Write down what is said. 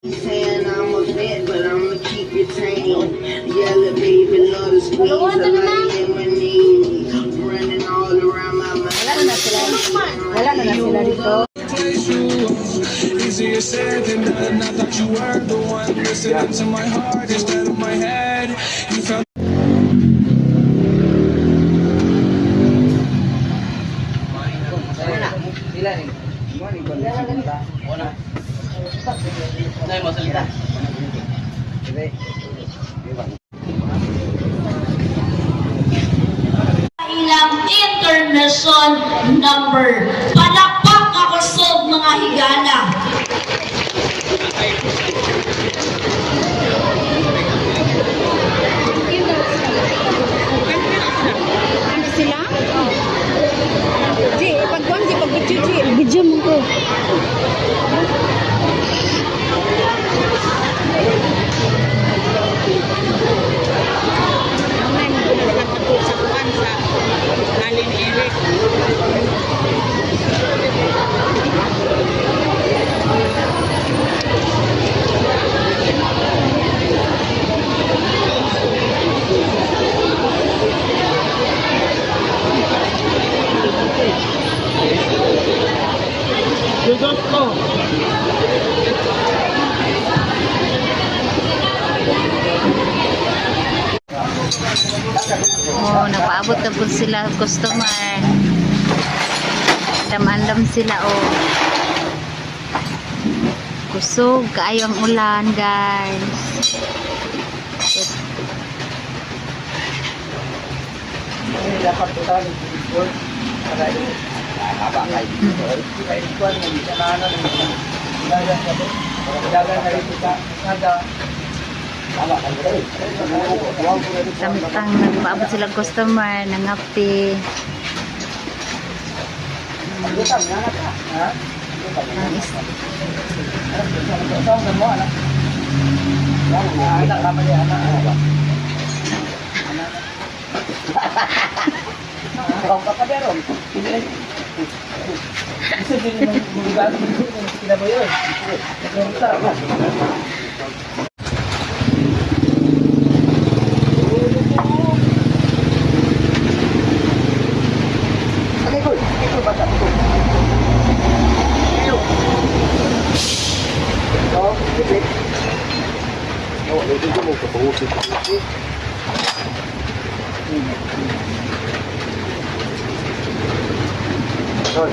Saying I'm a vet, but I'ma keep it tame. Yellow baby, love to squeeze. I like it when knees running all around my mind. Wala na sila dito. Easier said than done. I thought you were the one listening to my heart instead of my head. You felt ilang international number. Palakpak ako sa mga higala. Ano sila? Ji, pagkuhan si pag-video, Ji. Video mo ko. Oh, napaabot na po sila customer. Damandam sila oh. Kusog kaayo ang ulan, guys. Dapat kita dito para haba kay dito. Kaya ito ang mga dagan na rin kita nada. Samtang nagpaabot silang customer, nangapi. Ang isa. Rồi,